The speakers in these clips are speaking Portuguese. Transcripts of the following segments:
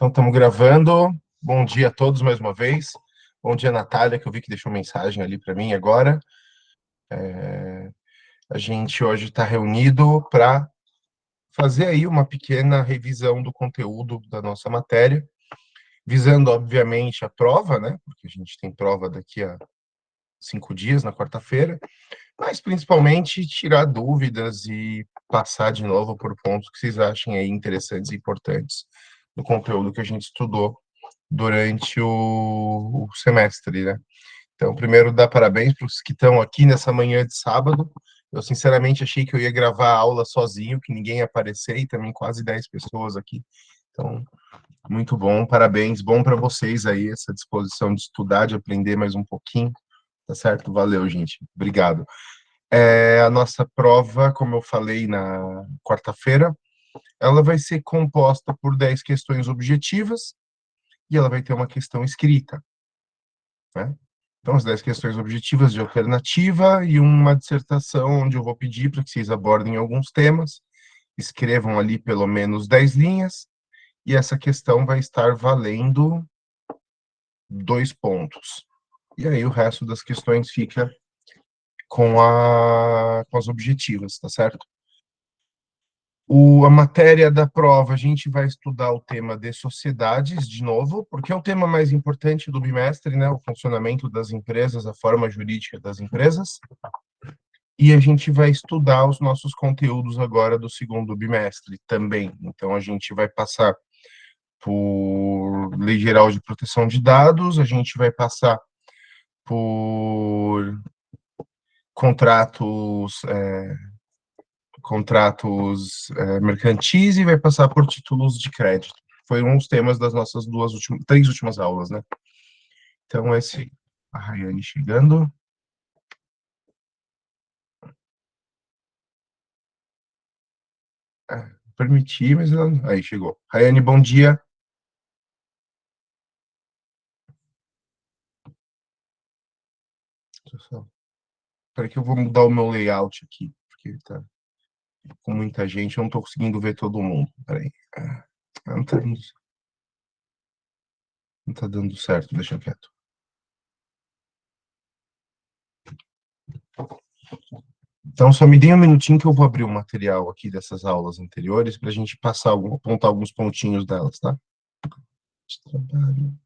Então, estamos gravando. Bom dia a todos mais uma vez. Bom dia, Natália, que eu vi que deixou mensagem ali para mim agora. A gente hoje está reunido para fazer aí uma pequena revisão do conteúdo da nossa matéria, visando, obviamente, a prova, né? Porque a gente tem prova daqui a 5 dias, na quarta-feira, mas principalmente tirar dúvidas e passar de novo por pontos que vocês achem aí interessantes e importantes do conteúdo que a gente estudou durante o semestre, né? Então, primeiro, dar parabéns para os que estão aqui nessa manhã de sábado. Eu, sinceramente, achei que eu ia gravar a aula sozinho, que ninguém ia aparecer, e também quase 10 pessoas aqui. Então, muito bom, parabéns. Bom para vocês aí, essa disposição de estudar, de aprender mais um pouquinho. Tá certo? Valeu, gente. Obrigado. A nossa prova, como eu falei na quarta-feira, ela vai ser composta por 10 questões objetivas e ela vai ter uma questão escrita, né? Então, as 10 questões objetivas de alternativa e uma dissertação onde eu vou pedir para que vocês abordem alguns temas, escrevam ali pelo menos 10 linhas, e essa questão vai estar valendo 2 pontos. E aí o resto das questões fica com as objetivas, tá certo? A matéria da prova, a gente vai estudar o tema de sociedades, de novo, porque é o tema mais importante do bimestre, né? O funcionamento das empresas, a forma jurídica das empresas. E a gente vai estudar os nossos conteúdos agora do segundo bimestre também. Então, a gente vai passar por Lei Geral de Proteção de Dados, a gente vai passar por contratos, mercantis e vai passar por títulos de crédito. Foram os temas das nossas três últimas aulas, né? Então, esse, a Rayane chegando. Permiti, mas ela, aí chegou. Rayane, bom dia. Espera que eu vou mudar o meu layout aqui, porque tá com muita gente, eu não tô conseguindo ver todo mundo. Peraí. Não tá dando, não tá dando certo, deixa quieto. Então, só me dê um minutinho que eu vou abrir o material aqui dessas aulas anteriores para a gente passar, apontar alguns pontinhos delas, tá? Trabalho.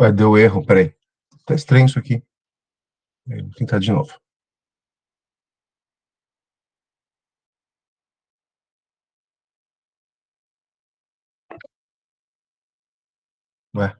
Ué, deu erro, peraí. Tá estranho isso aqui. Vou tentar de novo. Ué.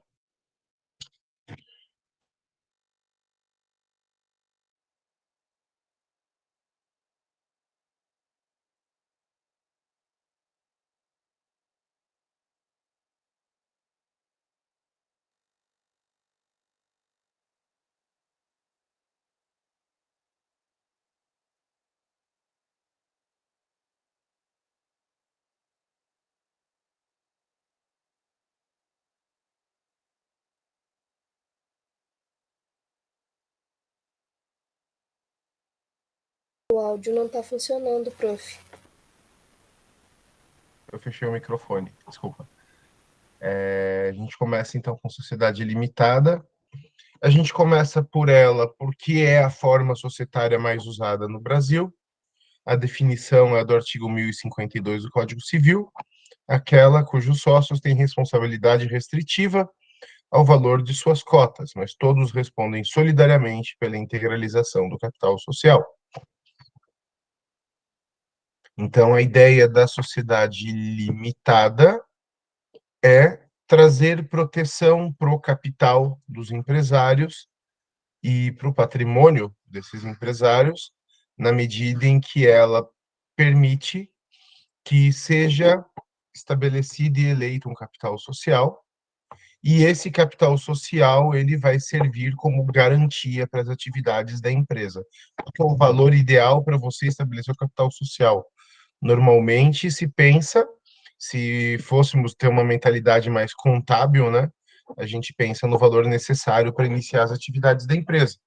O áudio não tá funcionando, prof. Eu fechei o microfone, desculpa. A gente começa então com sociedade limitada. A gente começa por ela porque é a forma societária mais usada no Brasil. A definição é do artigo 1052 do Código Civil, aquela cujos sócios têm responsabilidade restritiva ao valor de suas cotas, mas todos respondem solidariamente pela integralização do capital social. Então, a ideia da sociedade limitada é trazer proteção para o capital dos empresários e para o patrimônio desses empresários, na medida em que ela permite que seja estabelecido e eleito um capital social, e esse capital social ele vai servir como garantia para as atividades da empresa. Qual que é o valor ideal para você estabelecer o capital social? Normalmente se pensa, se fôssemos ter uma mentalidade mais contábil, né? A gente pensa no valor necessário para iniciar as atividades da empresa.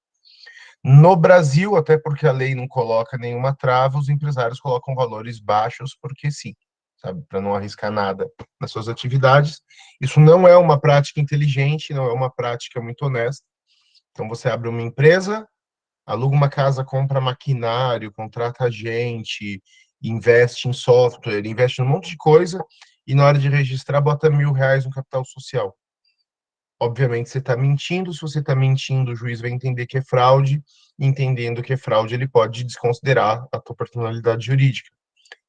No Brasil, até porque a lei não coloca nenhuma trava, os empresários colocam valores baixos porque sim, sabe, para não arriscar nada nas suas atividades. Isso não é uma prática inteligente, não é uma prática muito honesta. Então você abre uma empresa, aluga uma casa, compra maquinário, contrata gente, investe em software, investe em um monte de coisa e na hora de registrar bota R$ 1.000 no capital social. Obviamente você está mentindo, se você está mentindo, o juiz vai entender que é fraude, e entendendo que é fraude, ele pode desconsiderar a tua personalidade jurídica.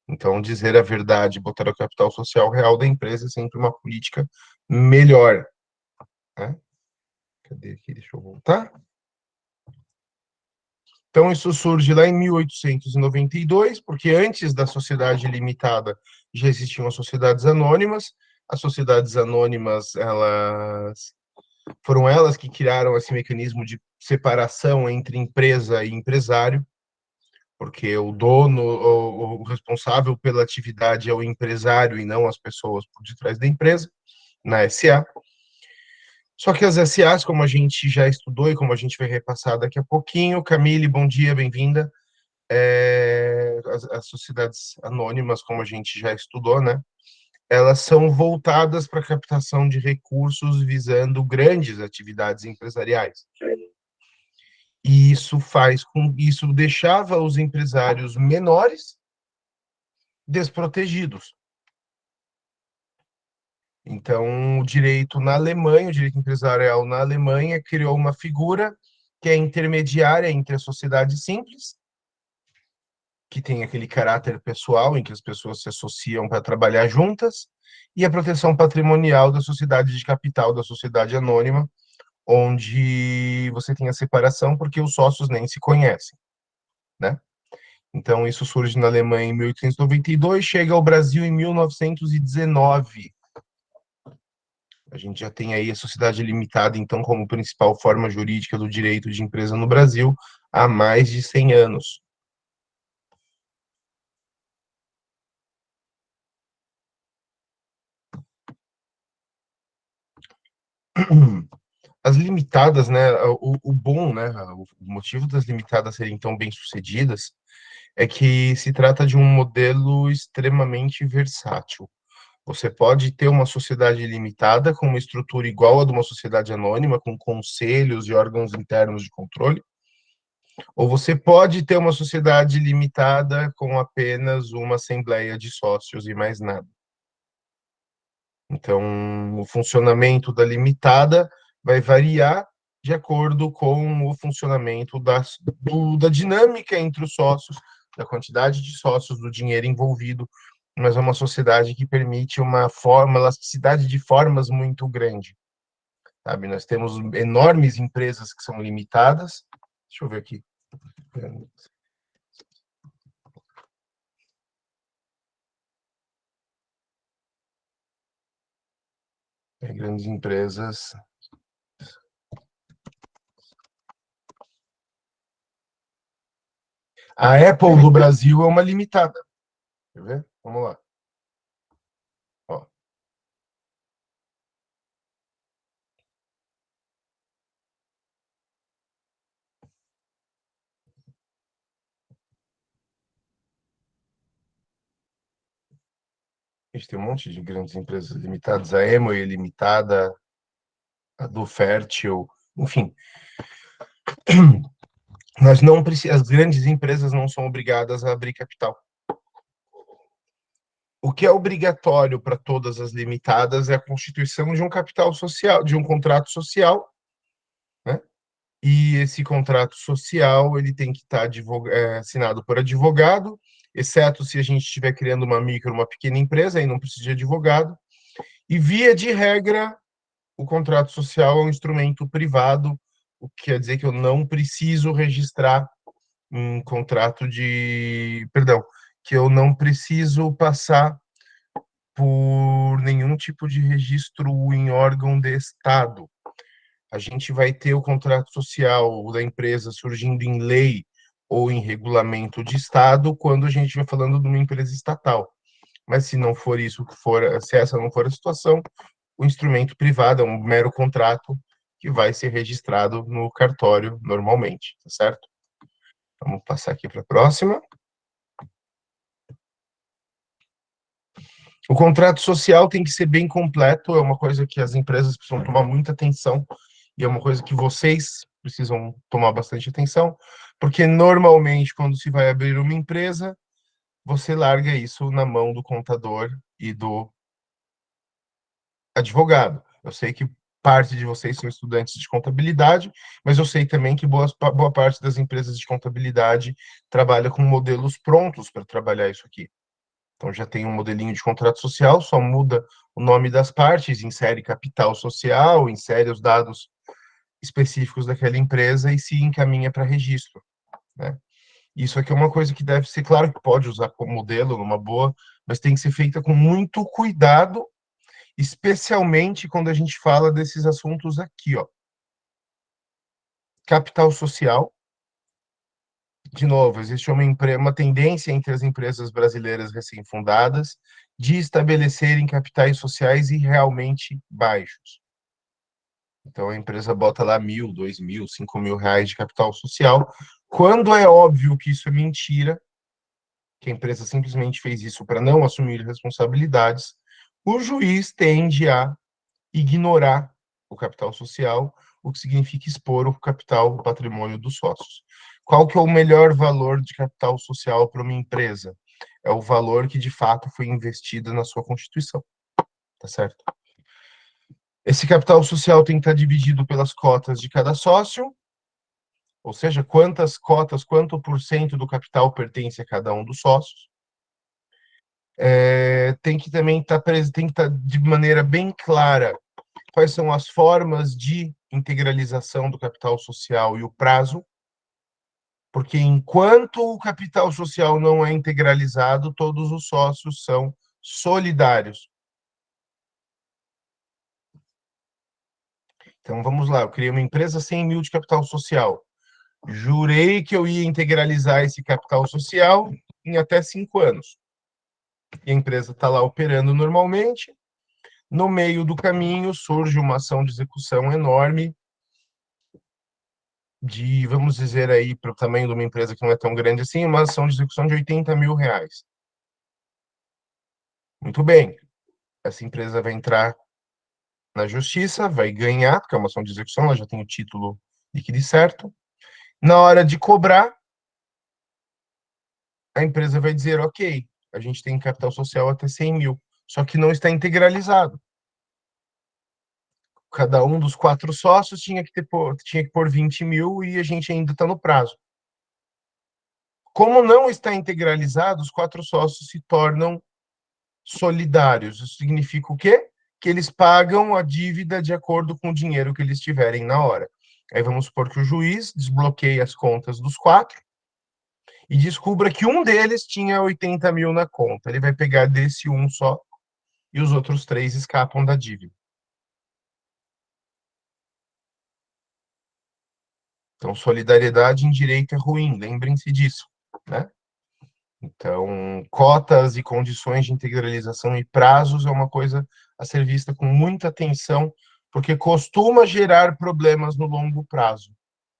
Então, dizer a verdade, botar o capital social real da empresa é sempre uma política melhor. Né? Cadê aqui? Deixa eu voltar. Então, isso surge lá em 1892, porque antes da sociedade limitada já existiam as sociedades anônimas. As sociedades anônimas, foram elas que criaram esse mecanismo de separação entre empresa e empresário, porque o dono, o responsável pela atividade é o empresário e não as pessoas por detrás da empresa, na SA. Só que as SAs, como a gente já estudou e como a gente vai repassar daqui a pouquinho, Camille, bom dia, bem-vinda. As sociedades anônimas, como a gente já estudou, né? Elas são voltadas para a captação de recursos visando grandes atividades empresariais. E isso deixava os empresários menores desprotegidos. Então, o direito na Alemanha, o direito empresarial na Alemanha, criou uma figura que é intermediária entre a sociedade simples, que tem aquele caráter pessoal em que as pessoas se associam para trabalhar juntas, e a proteção patrimonial da sociedade de capital, da sociedade anônima, onde você tem a separação porque os sócios nem se conhecem, né? Então, isso surge na Alemanha em 1892, chega ao Brasil em 1919. A gente já tem aí a sociedade limitada, então, como principal forma jurídica do direito de empresa no Brasil há mais de 100 anos. As limitadas, né, o bom, né, o motivo das limitadas serem tão bem-sucedidas é que se trata de um modelo extremamente versátil. Você pode ter uma sociedade limitada com uma estrutura igual à de uma sociedade anônima, com conselhos e órgãos internos de controle, ou você pode ter uma sociedade limitada com apenas uma assembleia de sócios e mais nada. Então, o funcionamento da limitada vai variar de acordo com o funcionamento da dinâmica entre os sócios, da quantidade de sócios, do dinheiro envolvido, mas é uma sociedade que permite uma elasticidade de formas muito grande, sabe? Nós temos enormes empresas que são limitadas. Deixa eu ver aqui. Grandes empresas. A Apple do Brasil é uma limitada. Quer ver? Vamos lá. Ó, A gente tem um monte de grandes empresas limitadas, a Amway Limitada, a do Fértil, enfim. Nós não precisamos, as grandes empresas não são obrigadas a abrir capital. O que é obrigatório para todas as limitadas é a constituição de um capital social, de um contrato social, né? E esse contrato social ele tem que estar assinado por advogado, exceto se a gente estiver criando uma micro, uma pequena empresa, aí não precisa de advogado. E via de regra, o contrato social é um instrumento privado, o que quer dizer que eu não preciso registrar um contrato de, perdão, que eu não preciso passar por nenhum tipo de registro em órgão de Estado. A gente vai ter o contrato social da empresa surgindo em lei ou em regulamento de Estado quando a gente vai falando de uma empresa estatal. Mas se não for isso que for, se essa não for a situação, o instrumento privado é um mero contrato que vai ser registrado no cartório normalmente, tá certo? Vamos passar aqui para a próxima. O contrato social tem que ser bem completo, é uma coisa que as empresas precisam tomar muita atenção e é uma coisa que vocês precisam tomar bastante atenção, porque normalmente quando se vai abrir uma empresa, você larga isso na mão do contador e do advogado. Eu sei que parte de vocês são estudantes de contabilidade, mas eu sei também que boa parte das empresas de contabilidade trabalha com modelos prontos para trabalhar isso aqui. Então já tem um modelinho de contrato social, só muda o nome das partes, insere capital social, insere os dados específicos daquela empresa e se encaminha para registro, né? Isso aqui é uma coisa que deve ser, claro que pode usar como modelo, numa boa, mas tem que ser feita com muito cuidado, especialmente quando a gente fala desses assuntos aqui, ó. Capital social, de novo, existe uma tendência entre as empresas brasileiras recém-fundadas de estabelecerem capitais sociais e realmente baixos. Então a empresa bota lá 1.000, 2.000, 5.000 reais de capital social, quando é óbvio que isso é mentira, que a empresa simplesmente fez isso para não assumir responsabilidades, o juiz tende a ignorar o capital social, o que significa expor o capital, o patrimônio dos sócios. Qual que é o melhor valor de capital social para uma empresa? É o valor que de fato foi investido na sua constituição, tá certo? Esse capital social tem que estar dividido pelas cotas de cada sócio, ou seja, quantas cotas, quanto por cento do capital pertence a cada um dos sócios. Tem que também tem que estar de maneira bem clara quais são as formas de integralização do capital social e o prazo, porque enquanto o capital social não é integralizado, todos os sócios são solidários. Então vamos lá, eu criei uma empresa 100.000 de capital social. Jurei que eu ia integralizar esse capital social em até 5 anos. E a empresa está lá operando normalmente. No meio do caminho surge uma ação de execução enorme de, vamos dizer aí, para o tamanho de uma empresa que não é tão grande assim, uma ação de execução de 80.000 reais. Muito bem, essa empresa vai entrar na justiça, vai ganhar, porque é uma ação de execução, ela já tem o título líquido e certo. Na hora de cobrar, a empresa vai dizer, ok, a gente tem capital social até 100.000, só que não está integralizado. Cada um dos 4 sócios tinha que pôr 20.000 e a gente ainda está no prazo. Como não está integralizado, os 4 sócios se tornam solidários. Isso significa o quê? Que eles pagam a dívida de acordo com o dinheiro que eles tiverem na hora. Aí vamos supor que o juiz desbloqueie as contas dos 4 e descubra que um deles tinha 80.000 na conta. Ele vai pegar desse um só e os outros 3 escapam da dívida. Então, solidariedade em direito é ruim, lembrem-se disso, né? Então, cotas e condições de integralização e prazos é uma coisa a ser vista com muita atenção, porque costuma gerar problemas no longo prazo,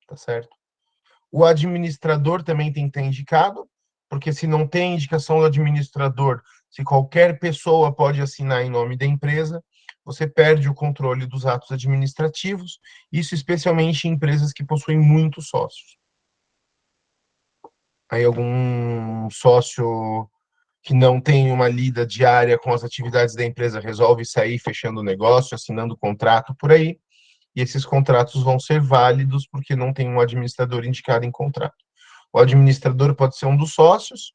tá certo? O administrador também tem que estar indicado, porque se não tem indicação do administrador, se qualquer pessoa pode assinar em nome da empresa, você perde o controle dos atos administrativos, isso especialmente em empresas que possuem muitos sócios. Aí algum sócio que não tem uma lida diária com as atividades da empresa resolve sair fechando o negócio, assinando contrato por aí, e esses contratos vão ser válidos porque não tem um administrador indicado em contrato. O administrador pode ser um dos sócios,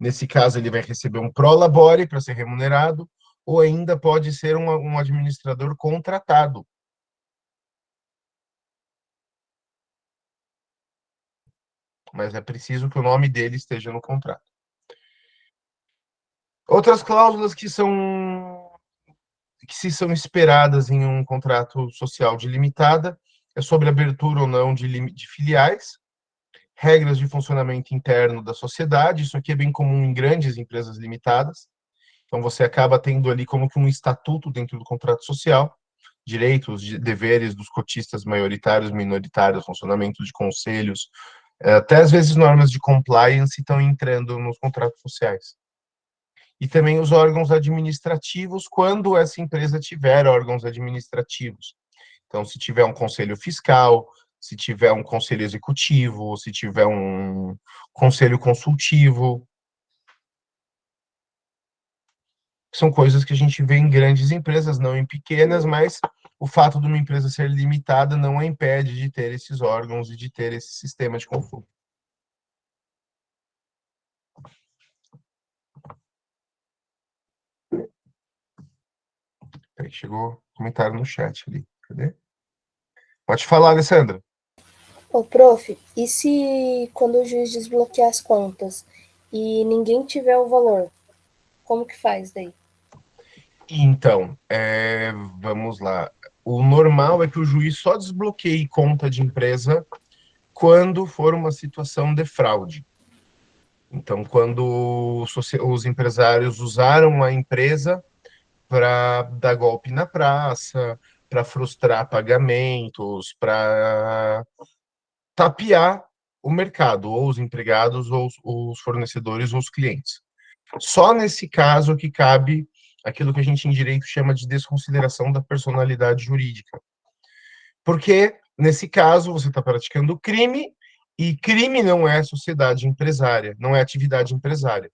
nesse caso ele vai receber um prolabore para ser remunerado, ou ainda pode ser um administrador contratado. Mas é preciso que o nome dele esteja no contrato. Outras cláusulas que se são esperadas em um contrato social de limitada é sobre abertura ou não de filiais, regras de funcionamento interno da sociedade, isso aqui é bem comum em grandes empresas limitadas, então você acaba tendo ali como que um estatuto dentro do contrato social, direitos, deveres dos cotistas maioritários, minoritários, funcionamento de conselhos, até às vezes normas de compliance estão entrando nos contratos sociais. E também os órgãos administrativos, quando essa empresa tiver órgãos administrativos. Então, se tiver um conselho fiscal, se tiver um conselho executivo, se tiver um conselho consultivo, são coisas que a gente vê em grandes empresas, não em pequenas, mas o fato de uma empresa ser limitada não a impede de ter esses órgãos e de ter esse sistema de consulta. Peraí, chegou comentário no chat ali. Cadê? Pode falar, Alessandra. Ô, prof, e se quando o juiz desbloquear as contas e ninguém tiver o valor, como que faz daí? Então, vamos lá. O normal é que o juiz só desbloqueie conta de empresa quando for uma situação de fraude. Então, quando os empresários usaram a empresa para dar golpe na praça, para frustrar pagamentos, para tapear o mercado, ou os empregados, ou os fornecedores, ou os clientes. Só nesse caso que cabe aquilo que a gente em direito chama de desconsideração da personalidade jurídica. Porque, nesse caso, você está praticando crime, e crime não é sociedade empresária, não é atividade empresária.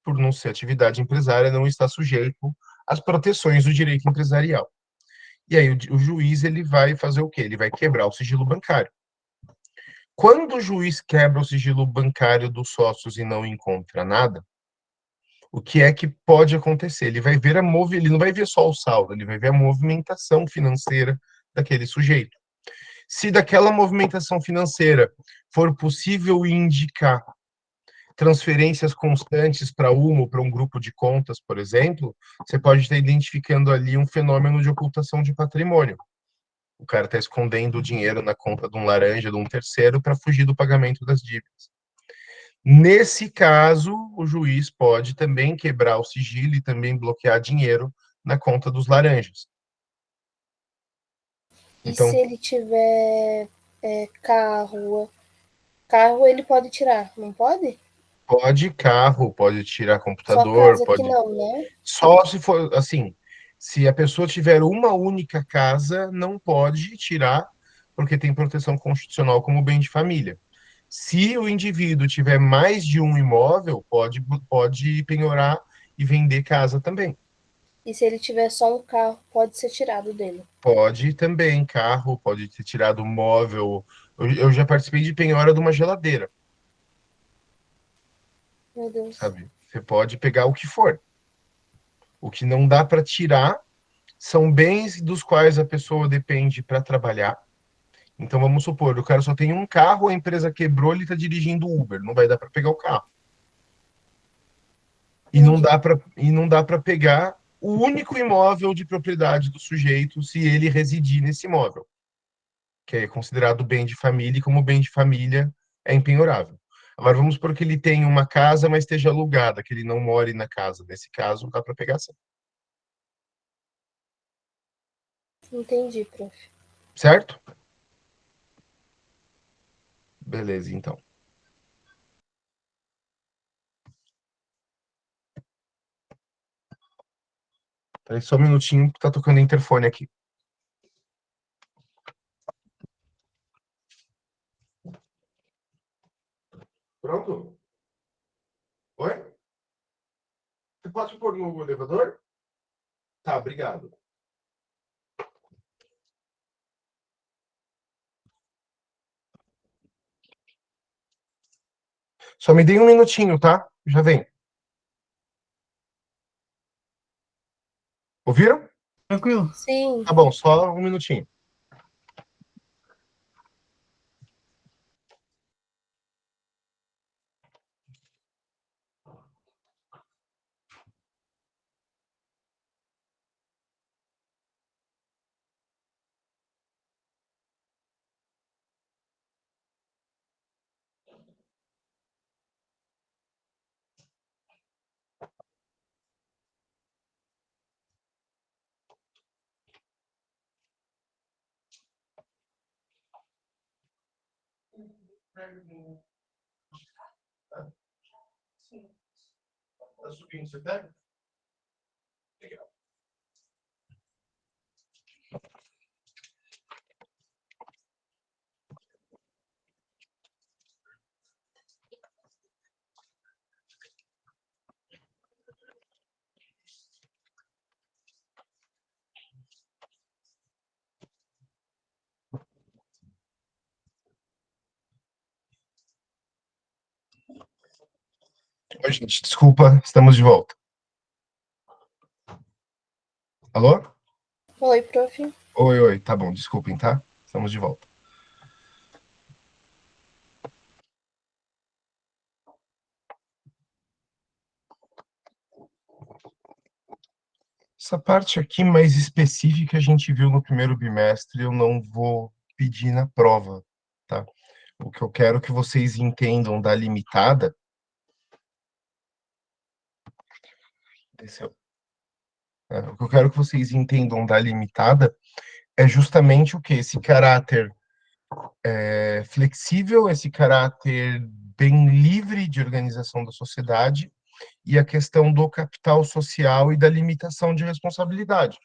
Por não ser atividade empresária, não está sujeito às proteções do direito empresarial. E aí o juiz ele vai fazer o quê? Ele vai quebrar o sigilo bancário. Quando o juiz quebra o sigilo bancário dos sócios e não encontra nada, o que é que pode acontecer? Ele vai ver ele não vai ver só o saldo, ele vai ver a movimentação financeira daquele sujeito. Se daquela movimentação financeira for possível indicar transferências constantes para uma ou para um grupo de contas, por exemplo, você pode estar identificando ali um fenômeno de ocultação de patrimônio. O cara está escondendo o dinheiro na conta de um laranja, de um terceiro, para fugir do pagamento das dívidas. Nesse caso, o juiz pode também quebrar o sigilo e também bloquear dinheiro na conta dos laranjas. E se Então, ele tiver carro ele pode tirar, não pode? pode carro, pode tirar Só computador, casa que pode. não, né? Só se for assim, se a pessoa tiver uma única casa, não pode tirar, porque tem proteção constitucional como bem de família. Se o indivíduo tiver mais de um imóvel, pode penhorar e vender casa também. E se ele tiver só um carro, pode ser tirado dele. Pode também, carro, pode ter tirado móvel. Eu já participei de penhora de uma geladeira, Meu Deus. sabe? Você pode pegar o que for. O que não dá para tirar são bens dos quais a pessoa depende para trabalhar. Então vamos supor, o cara só tem um carro, a empresa quebrou, ele está dirigindo Uber, não vai dar para pegar o carro. Entendi. E não dá para pegar o único imóvel de propriedade do sujeito se ele residir nesse imóvel, que é considerado bem de família, e como bem de família é impenhorável. Agora vamos supor que ele tem uma casa, mas esteja alugada, que ele não more na casa. Nesse caso, dá para pegar sim. Entendi, prof. Certo? Beleza, então. Peraí, só um minutinho, que tá tocando interfone aqui. Pronto? Oi? Você pode pôr no elevador? Tá, obrigado. Só me dê um minutinho, tá? Já vem. Ouviram? Tranquilo. Sim. Tá bom, só um minutinho. Tá subindo, você pega? Legal. Oi, gente, desculpa, estamos de volta. Alô? Oi, prof. Oi, oi, tá bom, desculpem, tá? Estamos de volta. Essa parte aqui mais específica a gente viu no primeiro bimestre, eu não vou pedir na prova, tá? O que eu quero que vocês entendam da limitada. Desceu. O que eu quero que vocês entendam da limitada é justamente o que? Esse caráter flexível, esse caráter bem livre de organização da sociedade e a questão do capital social e da limitação de responsabilidade,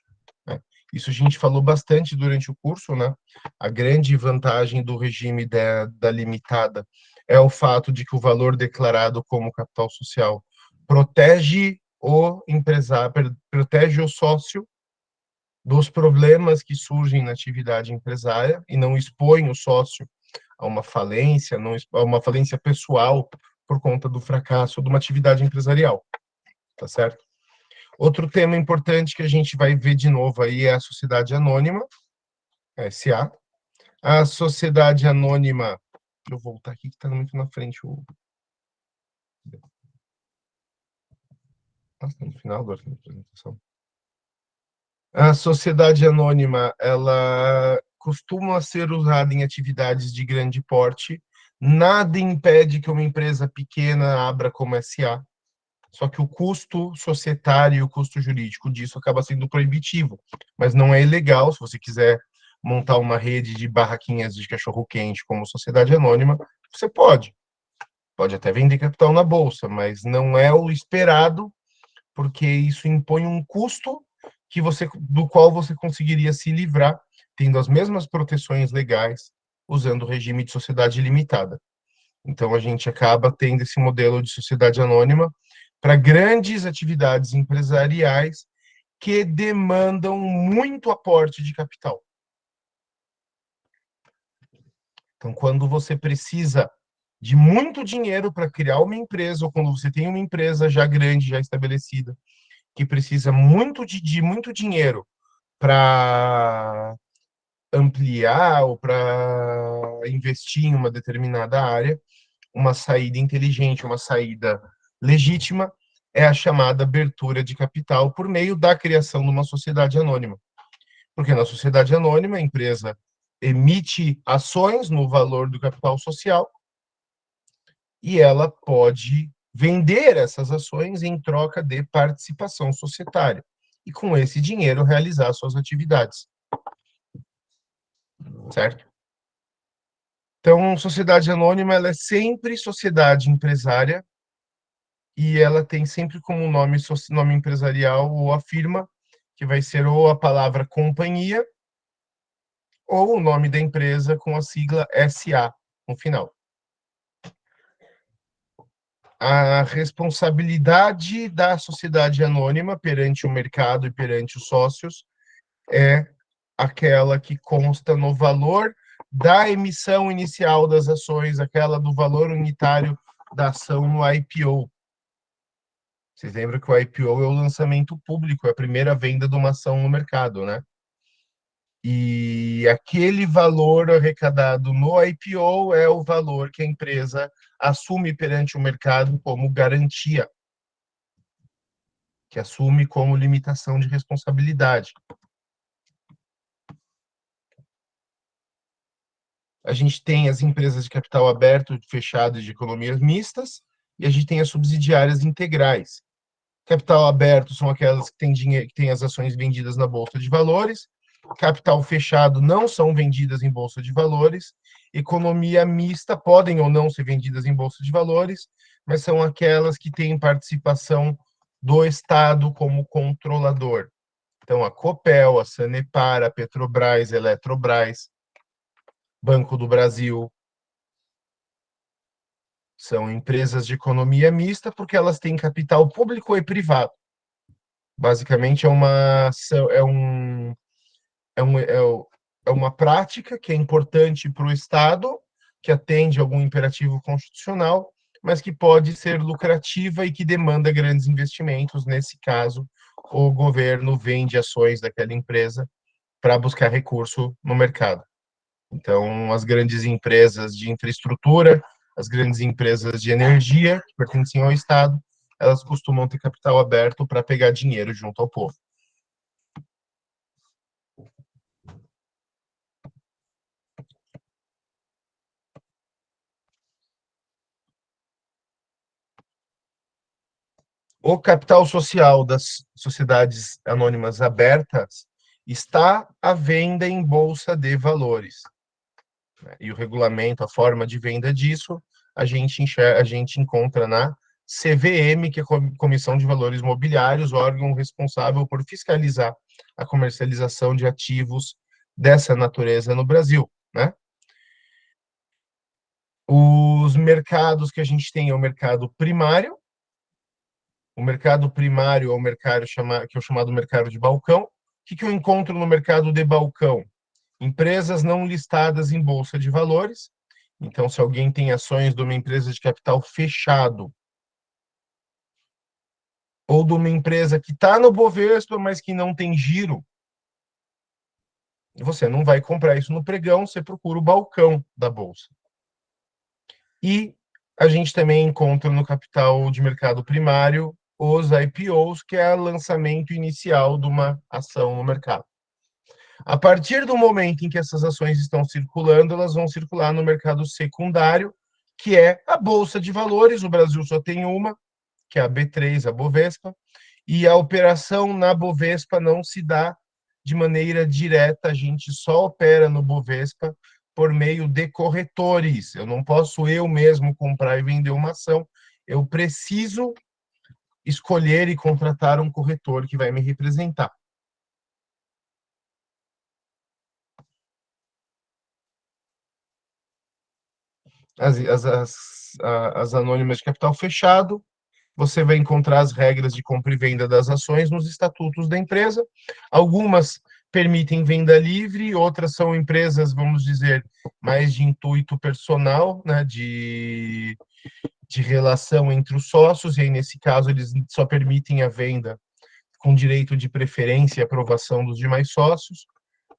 né? Isso a gente falou bastante durante o curso, né? A grande vantagem do regime da limitada é o fato de que o valor declarado como capital social protege o empresário, protege o sócio dos problemas que surgem na atividade empresária e não expõe o sócio a uma falência, não, a uma falência pessoal por conta do fracasso de uma atividade empresarial, tá certo? Outro tema importante que a gente vai ver de novo aí é a sociedade anônima, a SA. A sociedade anônima, deixa eu voltar aqui que está muito na frente o... Nossa, tá no final da apresentação. A sociedade anônima, ela costuma ser usada em atividades de grande porte. Nada impede que uma empresa pequena abra como SA, só que o custo societário e o custo jurídico disso acaba sendo proibitivo. Mas não é ilegal, se você quiser montar uma rede de barraquinhas de cachorro-quente como sociedade anônima, você pode. Pode até vender capital na bolsa, mas não é o esperado, porque isso impõe um custo do qual você conseguiria se livrar, tendo as mesmas proteções legais, usando o regime de sociedade limitada. Então, a gente acaba tendo esse modelo de sociedade anônima para grandes atividades empresariais que demandam muito aporte de capital. Então, quando você precisa de muito dinheiro para criar uma empresa, ou quando você tem uma empresa já grande, já estabelecida, que precisa de muito dinheiro para ampliar ou para investir em uma determinada área, uma saída inteligente, uma saída legítima, é a chamada abertura de capital por meio da criação de uma sociedade anônima. Porque na sociedade anônima, a empresa emite ações no valor do capital social e ela pode vender essas ações em troca de participação societária e com esse dinheiro realizar suas atividades. Certo? Então, sociedade anônima, ela é sempre sociedade empresária e ela tem sempre como nome empresarial ou a firma que vai ser ou a palavra companhia ou o nome da empresa com a sigla SA no final. A responsabilidade da sociedade anônima perante o mercado e perante os sócios é aquela que consta no valor da emissão inicial das ações, aquela do valor unitário da ação no IPO. Vocês lembram que o IPO é o lançamento público, é a primeira venda de uma ação no mercado, né? E aquele valor arrecadado no IPO é o valor que a empresa assume perante o mercado como garantia, que assume como limitação de responsabilidade. A gente tem as empresas de capital aberto, fechado e de economias mistas, e a gente tem as subsidiárias integrais. Capital aberto são aquelas que têm dinheiro, que têm as ações vendidas na bolsa de valores. Capital fechado não são vendidas em bolsa de valores. Economia mista podem ou não ser vendidas em bolsa de valores, mas são aquelas que têm participação do Estado como controlador. Então, a Copel, a Sanepar, a Petrobras, a Eletrobras, Banco do Brasil, são empresas de economia mista porque elas têm capital público e privado. Basicamente, é uma prática que é importante para o Estado, que atende a algum imperativo constitucional, mas que pode ser lucrativa e que demanda grandes investimentos. Nesse caso, o governo vende ações daquela empresa para buscar recurso no mercado. Então, as grandes empresas de infraestrutura, as grandes empresas de energia, que pertencem ao Estado, elas costumam ter capital aberto para pegar dinheiro junto ao povo. O capital social das sociedades anônimas abertas está à venda em bolsa de valores. E o regulamento, a forma de venda disso, a gente encontra na CVM, que é a Comissão de Valores Mobiliários, órgão responsável por fiscalizar a comercialização de ativos dessa natureza no Brasil, né? Os mercados que a gente tem é o mercado primário. O mercado primário é o mercado que é o chamado mercado de balcão. O que eu encontro no mercado de balcão? Empresas não listadas em bolsa de valores. Então, se alguém tem ações de uma empresa de capital fechado ou de uma empresa que está no Bovespa, mas que não tem giro, você não vai comprar isso no pregão, você procura o balcão da bolsa. E a gente também encontra no capital de mercado primário os IPOs, que é o lançamento inicial de uma ação no mercado. A partir do momento em que essas ações estão circulando, elas vão circular no mercado secundário, que é a Bolsa de Valores. O Brasil só tem uma, que é a B3, a Bovespa, e a operação na Bovespa não se dá de maneira direta, a gente só opera no Bovespa por meio de corretores. Eu não posso eu mesmo comprar e vender uma ação, eu preciso escolher e contratar um corretor que vai me representar. As anônimas de capital fechado, você vai encontrar as regras de compra e venda das ações nos estatutos da empresa. Algumas permitem venda livre, outras são empresas, vamos dizer, mais de intuito personal, né, de relação entre os sócios, e aí, nesse caso, eles só permitem a venda com direito de preferência e aprovação dos demais sócios,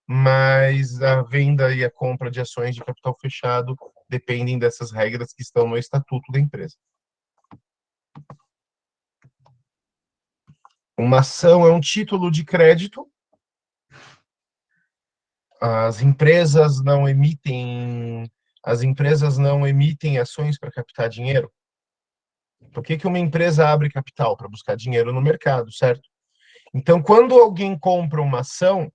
mas a venda e a compra de ações de capital fechado dependem dessas regras que estão no estatuto da empresa. Uma ação é um título de crédito. As empresas não emitem ações para captar dinheiro. Por que uma empresa abre capital? Para buscar dinheiro no mercado, certo? Então, quando alguém compra uma ação,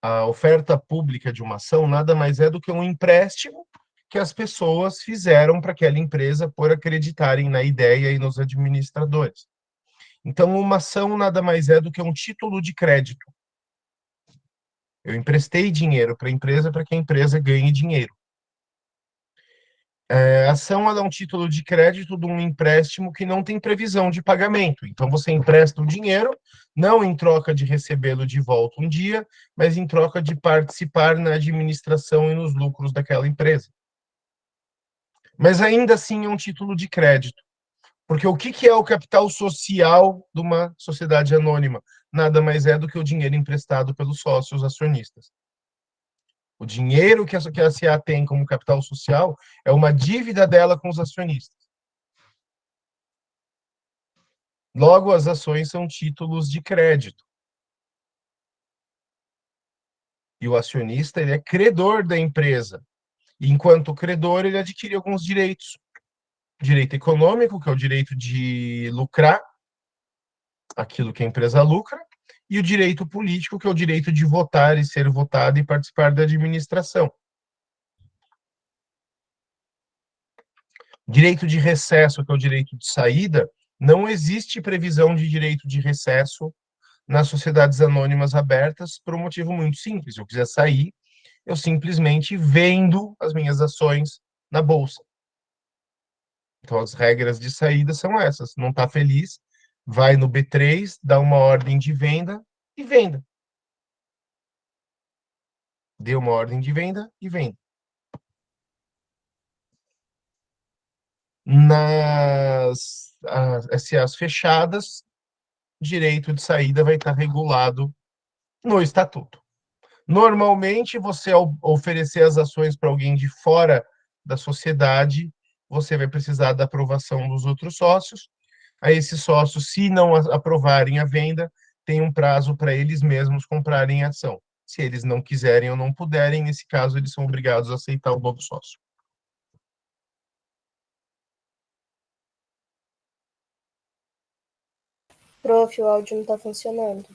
a oferta pública de uma ação nada mais é do que um empréstimo que as pessoas fizeram para aquela empresa por acreditarem na ideia e nos administradores. Então, uma ação nada mais é do que um título de crédito. Eu emprestei dinheiro para a empresa para que a empresa ganhe dinheiro. A ação ela é um título de crédito de um empréstimo que não tem previsão de pagamento. Então, você empresta o dinheiro, não em troca de recebê-lo de volta um dia, mas em troca de participar na administração e nos lucros daquela empresa. Mas ainda assim é um título de crédito. Porque o que é o capital social de uma sociedade anônima? Nada mais é do que o dinheiro emprestado pelos sócios acionistas. O dinheiro que a SA tem como capital social é uma dívida dela com os acionistas. Logo, as ações são títulos de crédito. E o acionista, ele é credor da empresa. E, enquanto credor, ele adquire alguns direitos. Direito econômico, que é o direito de lucrar aquilo que a empresa lucra, e o direito político, que é o direito de votar e ser votado e participar da administração. Direito de recesso, que é o direito de saída, não existe previsão de direito de recesso nas sociedades anônimas abertas por um motivo muito simples. Se eu quiser sair, eu simplesmente vendo as minhas ações na bolsa. Então, as regras de saída são essas. Não está feliz, vai no B3, dá uma ordem de venda e venda. Dê uma ordem de venda e venda. Nas SAs fechadas, direito de saída vai estar regulado no estatuto. Normalmente, você, ao oferecer as ações para alguém de fora da sociedade, você vai precisar da aprovação dos outros sócios. Aí, esses sócios, se não aprovarem a venda, tem um prazo para eles mesmos comprarem a ação. Se eles não quiserem ou não puderem, nesse caso, eles são obrigados a aceitar o novo sócio. Prof, o áudio não está funcionando.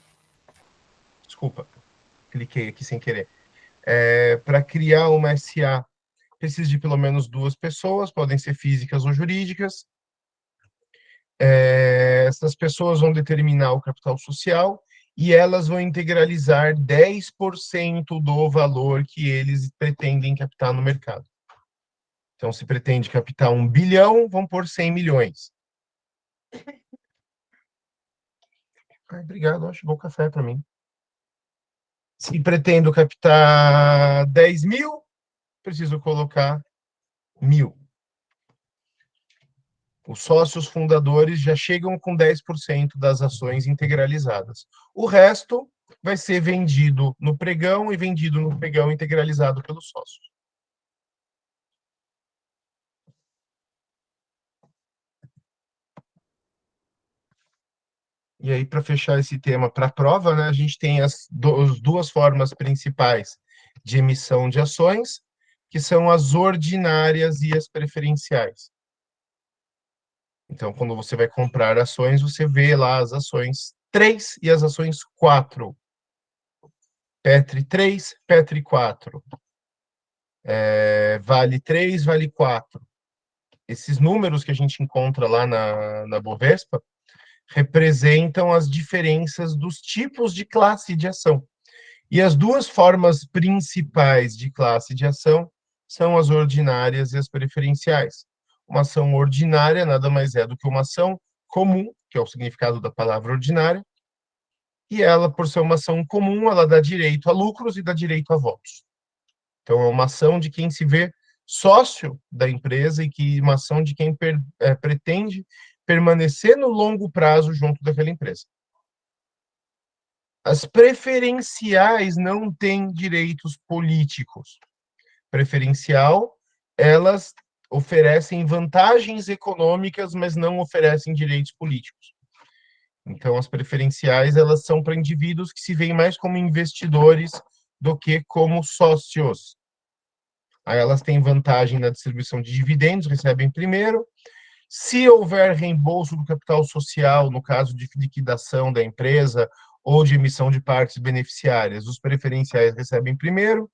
Desculpa, cliquei aqui sem querer. Para criar uma SA, precisa de pelo menos 2 pessoas, podem ser físicas ou jurídicas. Essas pessoas vão determinar o capital social e elas vão integralizar 10% do valor que eles pretendem captar no mercado. Então, se pretende captar 1 bilhão, vão pôr 100 milhões. Obrigado, chegou o café para mim. Se pretendo captar 10 mil, preciso colocar 1.000. Os sócios fundadores já chegam com 10% das ações integralizadas. O resto vai ser vendido no pregão e vendido no pregão integralizado pelos sócios. E aí, para fechar esse tema para a prova, né, a gente tem as 2 formas principais de emissão de ações, que são as ordinárias e as preferenciais. Então, quando você vai comprar ações, você vê lá as ações 3 e as ações 4. Petri 3, Petri 4. Vale 3, Vale 4. Esses números que a gente encontra lá na Bovespa representam as diferenças dos tipos de classe de ação. E as 2 formas principais de classe de ação são as ordinárias e as preferenciais. Uma ação ordinária nada mais é do que uma ação comum, que é o significado da palavra ordinária, e ela, por ser uma ação comum, ela dá direito a lucros e dá direito a votos. Então, é uma ação de quem se vê sócio da empresa e que uma ação de quem pretende permanecer no longo prazo junto daquela empresa. As preferenciais não têm direitos políticos. Preferencial, elas oferecem vantagens econômicas, mas não oferecem direitos políticos. Então, as preferenciais, elas são para indivíduos que se veem mais como investidores do que como sócios. Aí elas têm vantagem na distribuição de dividendos, recebem primeiro. Se houver reembolso do capital social, no caso de liquidação da empresa ou de emissão de partes beneficiárias, os preferenciais recebem primeiro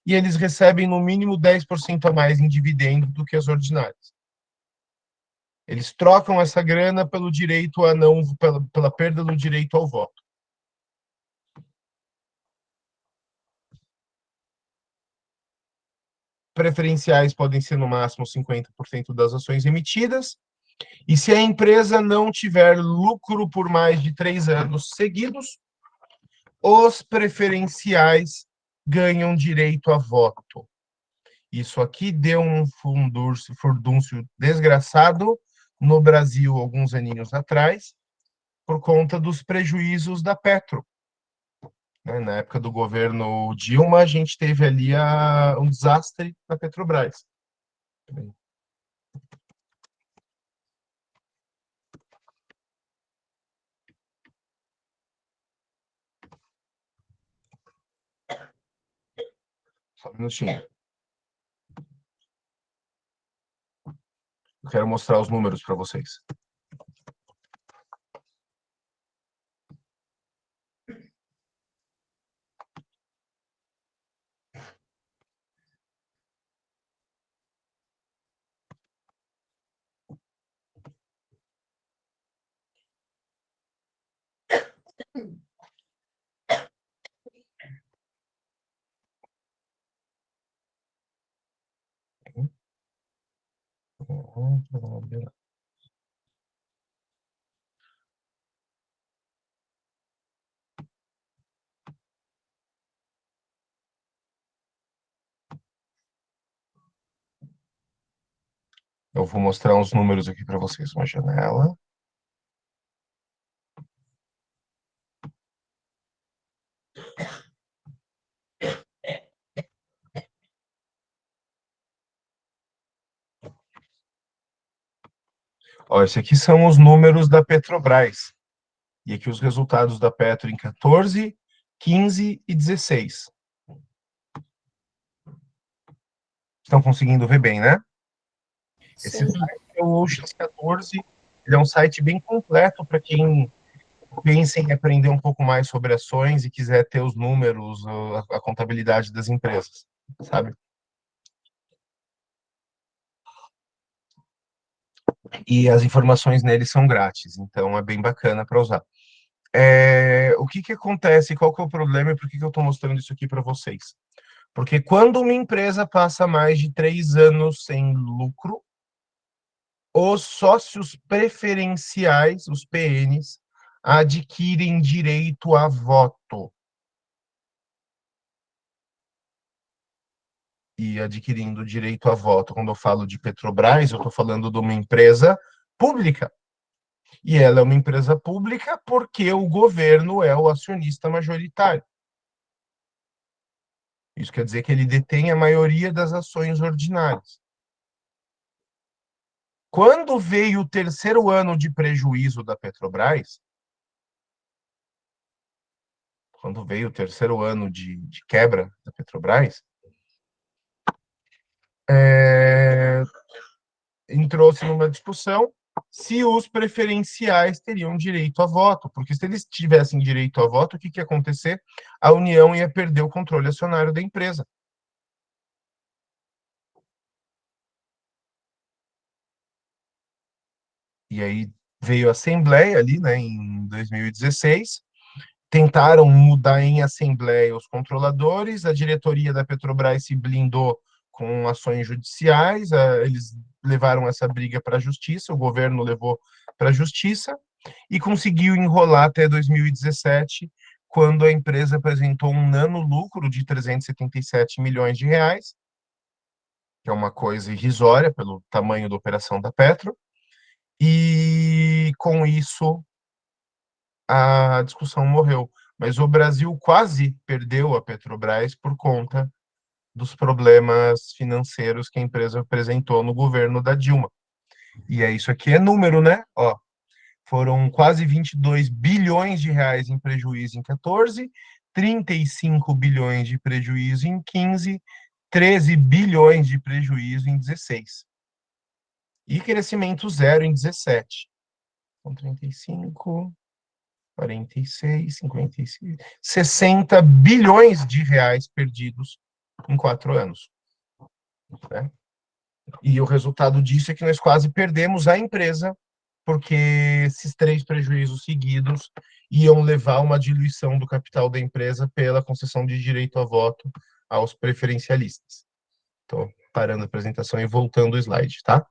e eles recebem no mínimo 10% a mais em dividendo do que as ordinárias. Eles trocam essa grana pelo direito a não, pela perda do direito ao voto. Preferenciais podem ser no máximo 50% das ações emitidas, e se a empresa não tiver lucro por mais de 3 anos seguidos, os preferenciais ganham direito a voto. Isso aqui deu um furdúncio desgraçado no Brasil alguns aninhos atrás, por conta dos prejuízos da Petro. Na época do governo Dilma, a gente teve ali um desastre na Petrobras. Só um minutinho. Eu quero mostrar os números para vocês. Eu vou mostrar uns números aqui para vocês. Uma janela. Ó, esse aqui são os números da Petrobras. E aqui os resultados da Petro em 14, 15 e 16. Estão conseguindo ver bem, né? Esse Sim. site é o Oceans 14. Ele é um site bem completo para quem pensa em aprender um pouco mais sobre ações e quiser ter os números, a contabilidade das empresas, sabe? E as informações nele são grátis, então é bem bacana para usar. O que acontece, qual que é o problema e por que eu estou mostrando isso aqui para vocês? Porque quando uma empresa passa mais de 3 anos sem lucro, os sócios preferenciais, os PNs, adquirem direito a voto. E adquirindo direito a voto, quando eu falo de Petrobras, eu estou falando de uma empresa pública. E ela é uma empresa pública porque o governo é o acionista majoritário. Isso quer dizer que ele detém a maioria das ações ordinárias. Quando veio o terceiro ano de prejuízo da Petrobras, quando veio o terceiro ano de quebra da Petrobras, entrou-se numa discussão se os preferenciais teriam direito a voto, porque se eles tivessem direito a voto, o que ia acontecer? A União ia perder o controle acionário da empresa. E aí veio a Assembleia ali, né, em 2016, tentaram mudar em Assembleia os controladores, a diretoria da Petrobras se blindou com ações judiciais, eles levaram essa briga para a justiça, o governo levou para a justiça e conseguiu enrolar até 2017, quando a empresa apresentou um nano lucro de 377 milhões de reais, que é uma coisa irrisória pelo tamanho da operação da Petro, e com isso a discussão morreu. Mas o Brasil quase perdeu a Petrobras por conta dos problemas financeiros que a empresa apresentou no governo da Dilma. E isso aqui é número, né? Ó, foram quase 22 bilhões de reais em prejuízo em 14, 35 bilhões de prejuízo em 15, 13 bilhões de prejuízo em 16. E crescimento zero em 17. Então, 35, 46, 56, 60 bilhões de reais perdidos em 4 anos. Né? E o resultado disso é que nós quase perdemos a empresa, porque esses 3 prejuízos seguidos iam levar a uma diluição do capital da empresa pela concessão de direito a voto aos preferencialistas. Estou parando a apresentação e voltando o slide, tá?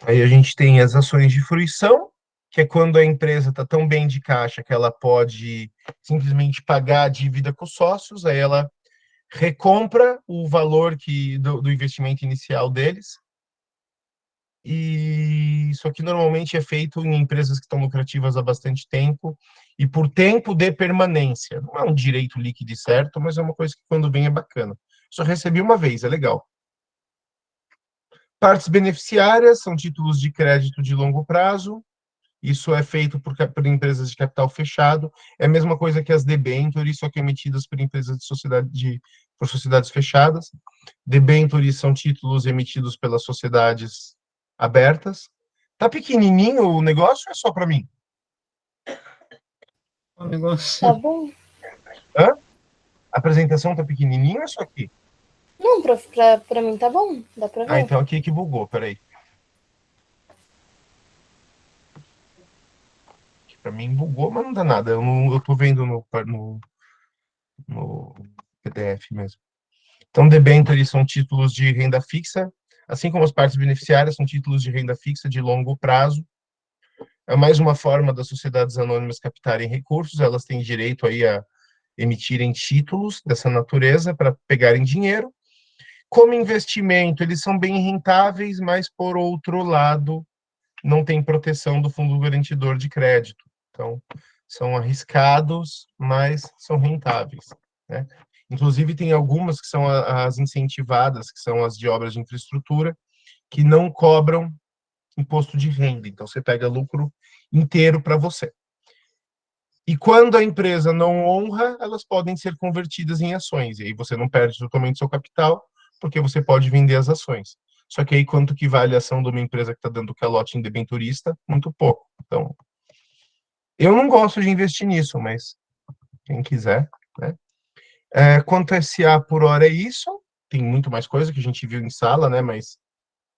Aí a gente tem as ações de fruição, que é quando a empresa está tão bem de caixa que ela pode simplesmente pagar a dívida com os sócios, aí ela recompra o valor do investimento inicial deles. E isso aqui normalmente é feito em empresas que estão lucrativas há bastante tempo e por tempo de permanência. Não é um direito líquido e certo, mas é uma coisa que quando vem é bacana. Só recebi uma vez, é legal. Partes beneficiárias são títulos de crédito de longo prazo. Isso é feito por empresas de capital fechado. É a mesma coisa que as debentures, só que emitidas por empresas por sociedades fechadas. Debentures são títulos emitidos pelas sociedades abertas. Tá pequenininho o negócio ou é só para mim? O negócio. Tá bom? Hã? A apresentação tá pequenininho ou é só aqui? Não, pra mim tá bom. Dá pra Ah, ver. então aqui que bugou, peraí. Para mim bugou, mas não dá nada. Eu tô vendo no PDF mesmo. Então, debêntures são títulos de renda fixa, assim como as partes beneficiárias são títulos de renda fixa de longo prazo. É mais uma forma das sociedades anônimas captarem recursos, elas têm direito aí a emitirem títulos dessa natureza para pegarem dinheiro. Como investimento, eles são bem rentáveis, mas, por outro lado, não tem proteção do fundo garantidor de crédito. Então, são arriscados, mas são rentáveis, né? Inclusive, tem algumas que são as incentivadas, que são as de obras de infraestrutura, que não cobram imposto de renda. Então, você pega lucro inteiro para você. E quando a empresa não honra, elas podem ser convertidas em ações. E aí você não perde totalmente seu capital, porque você pode vender as ações. Só que aí quanto que vale a ação de uma empresa que está dando calote em debenturista? Muito pouco. Então, eu não gosto de investir nisso, mas quem quiser, né? Quanto a SA por hora é isso. Tem muito mais coisa que a gente viu em sala, né? Mas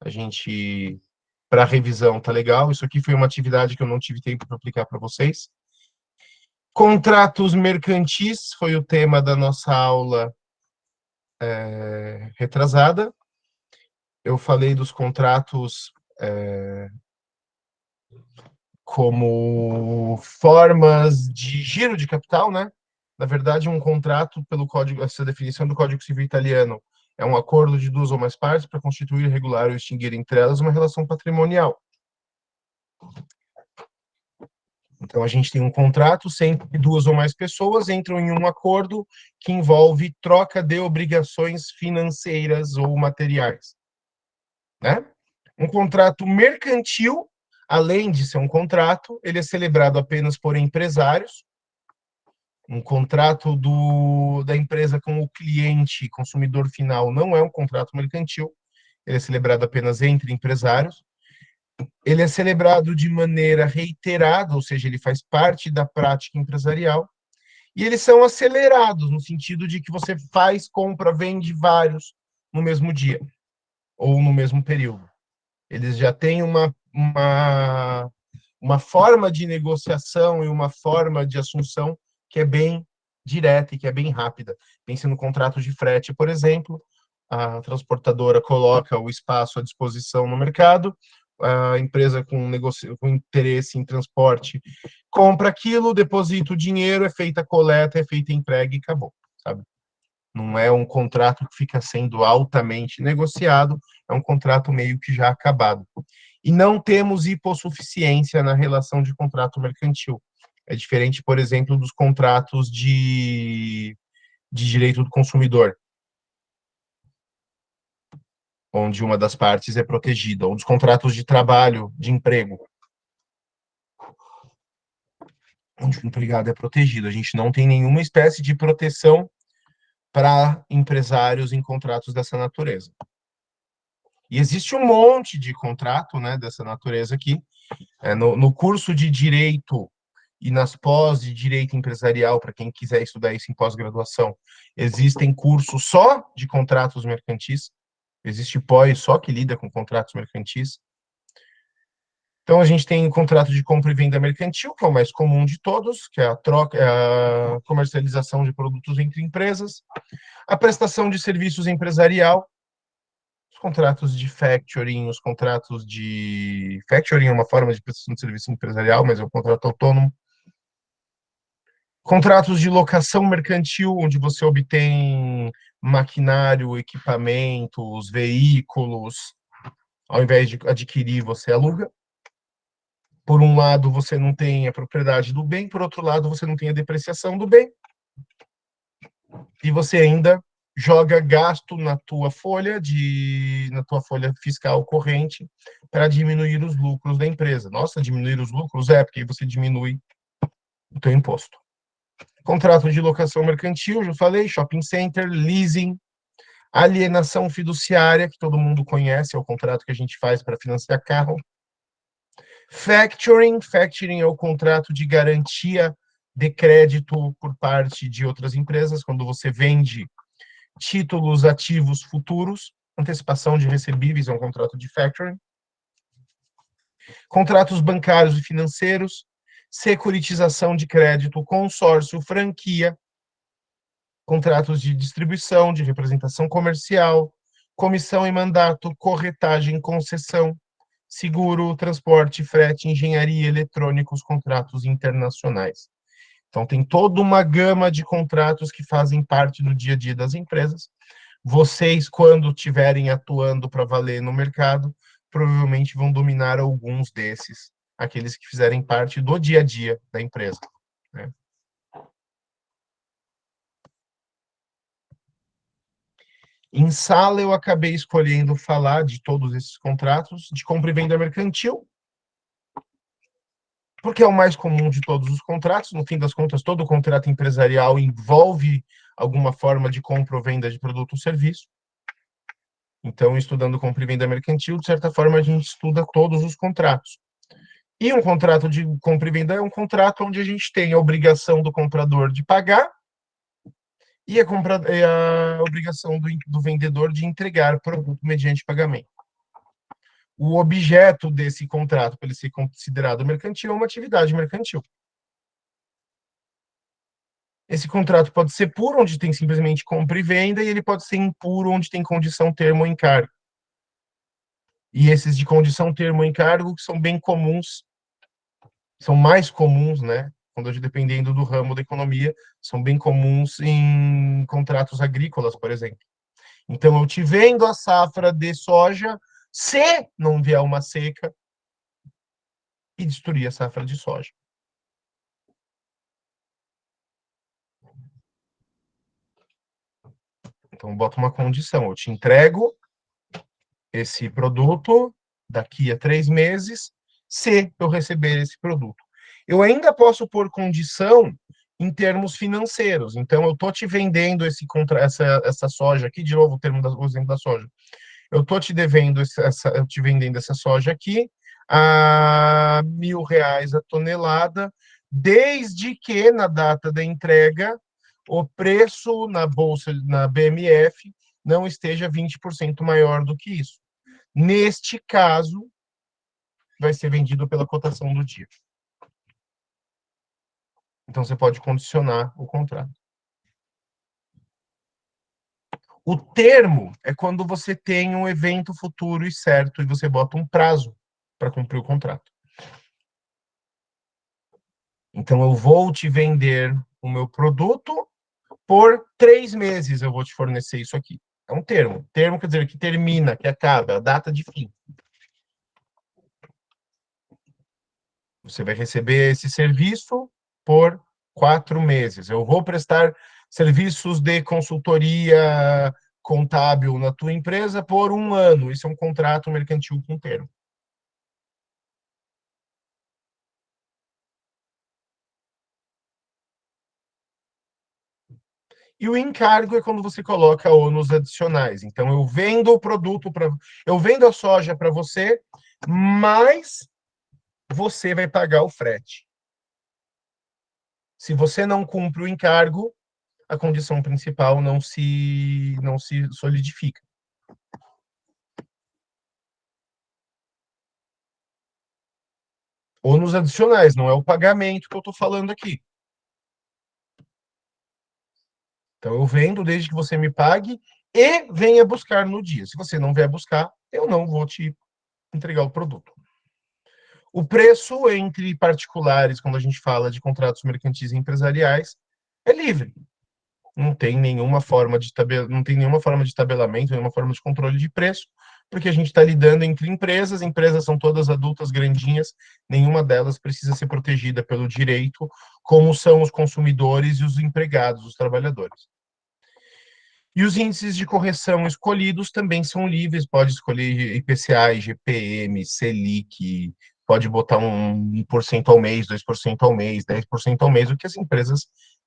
a gente, para revisão, tá legal. Isso aqui foi uma atividade que eu não tive tempo para aplicar para vocês. Contratos mercantis foi o tema da nossa aula retrasada. Eu falei dos contratos como formas de giro de capital, né? Na verdade, um contrato, pelo código, essa definição do Código Civil italiano, é um acordo de duas ou mais partes para constituir, regular ou extinguir entre elas uma relação patrimonial. Então, a gente tem um contrato, sempre duas ou mais pessoas entram em um acordo que envolve troca de obrigações financeiras ou materiais, né? Um contrato mercantil, além de ser um contrato, ele é celebrado apenas por empresários. Um contrato da empresa com o cliente, consumidor final, não é um contrato mercantil, ele é celebrado apenas entre empresários. Ele é celebrado de maneira reiterada, ou seja, ele faz parte da prática empresarial, e eles são acelerados, no sentido de que você faz, compra, vende vários no mesmo dia, ou no mesmo período. Eles já têm uma forma de negociação e uma forma de assunção que é bem direta e que é bem rápida. Pense no contrato de frete, por exemplo, a transportadora coloca o espaço à disposição no mercado, a empresa com interesse em transporte compra aquilo, deposita o dinheiro, é feita a coleta, é feita a entrega e acabou, sabe? Não é um contrato que fica sendo altamente negociado, é um contrato meio que já acabado. E não temos hipossuficiência na relação de contrato mercantil. É diferente, por exemplo, dos contratos de direito do consumidor, onde uma das partes é protegida, ou dos contratos de trabalho, de emprego, onde o empregado é protegido. A gente não tem nenhuma espécie de proteção para empresários em contratos dessa natureza. E existe um monte de contrato, né, dessa natureza aqui. No curso de Direito e nas pós de Direito Empresarial, para quem quiser estudar isso em pós-graduação, existem cursos só de contratos mercantis. Existe pós só que lida com contratos mercantis. Então, a gente tem o contrato de compra e venda mercantil, que é o mais comum de todos, que é a troca, é a comercialização de produtos entre empresas, a prestação de serviços empresarial, os contratos de factoring, os contratos de... Factoring é uma forma de prestação de serviço empresarial, mas é um contrato autônomo. Contratos de locação mercantil, onde você obtém maquinário, equipamentos, veículos, ao invés de adquirir, você aluga. Por um lado, você não tem a propriedade do bem, por outro lado, você não tem a depreciação do bem, e você ainda joga gasto na tua folha fiscal corrente para diminuir os lucros da empresa. Nossa, diminuir os lucros? É, porque aí você diminui o teu imposto. Contrato de locação mercantil, já falei, shopping center, leasing, alienação fiduciária, que todo mundo conhece, é o contrato que a gente faz para financiar carro. Factoring é o contrato de garantia de crédito por parte de outras empresas, quando você vende títulos ativos futuros, antecipação de recebíveis é um contrato de factoring. Contratos bancários e financeiros, securitização de crédito, consórcio, franquia, contratos de distribuição, de representação comercial, comissão e mandato, corretagem, concessão, seguro, transporte, frete, engenharia, eletrônicos, contratos internacionais. Então, tem toda uma gama de contratos que fazem parte do dia a dia das empresas. Vocês, quando estiverem atuando para valer no mercado, provavelmente vão dominar alguns desses, aqueles que fizerem parte do dia a dia da empresa, né? Em sala, eu acabei escolhendo falar de todos esses contratos de compra e venda mercantil, porque é o mais comum de todos os contratos. No fim das contas, todo contrato empresarial envolve alguma forma de compra ou venda de produto ou serviço. Então, estudando compra e venda mercantil, de certa forma, a gente estuda todos os contratos. E um contrato de compra e venda é um contrato onde a gente tem a obrigação do comprador de pagar e a obrigação do vendedor de entregar produto mediante pagamento. O objeto desse contrato, para ele ser considerado mercantil, é uma atividade mercantil. Esse contrato pode ser puro, onde tem simplesmente compra e venda, e ele pode ser impuro, onde tem condição, termo ou encargo. E esses de condição, termo ou encargo, que são bem comuns, são mais comuns, né? Dependendo do ramo da economia, são bem comuns em contratos agrícolas, por exemplo. Então, eu te vendo a safra de soja, se não vier uma seca, e destruir a safra de soja. Então, bota uma condição: eu te entrego esse produto daqui a 3 meses, se eu receber esse produto. Eu ainda posso pôr condição em termos financeiros. Então, eu estou te vendendo essa soja aqui, de novo o exemplo da soja. Eu estou te devendo eu te vendendo essa soja aqui a R$ 1.000 a tonelada, desde que na data da entrega o preço na bolsa, na BMF, não esteja 20% maior do que isso. Neste caso, vai ser vendido pela cotação do dia. Então, você pode condicionar o contrato. O termo é quando você tem um evento futuro e certo e você bota um prazo para cumprir o contrato. Então, eu vou te vender o meu produto por 3 meses, eu vou te fornecer isso aqui. É um termo. Termo quer dizer que termina, que acaba, a data de fim. Você vai receber esse serviço por 4 meses. Eu vou prestar serviços de consultoria contábil na tua empresa por 1 ano. Isso é um contrato mercantil com termo. E o encargo é quando você coloca ônus adicionais. Então, eu vendo o produto para. Eu vendo a soja para você, mas você vai pagar o frete. Se você não cumpre o encargo, a condição principal não se solidifica. Ônus adicionais, não é o pagamento que eu estou falando aqui. Então, eu vendo desde que você me pague e venha buscar no dia. Se você não vier buscar, eu não vou te entregar o produto. O preço entre particulares, quando a gente fala de contratos mercantis e empresariais, é livre. Não tem nenhuma forma de não tem nenhuma forma de tabelamento, nenhuma forma de controle de preço, porque a gente está lidando entre empresas são todas adultas, grandinhas, nenhuma delas precisa ser protegida pelo direito, como são os consumidores e os empregados, os trabalhadores. E os índices de correção escolhidos também são livres, pode escolher IPCA, IGPM, Selic, pode botar 1% ao mês, 2% ao mês, 10% ao mês, o que as empresas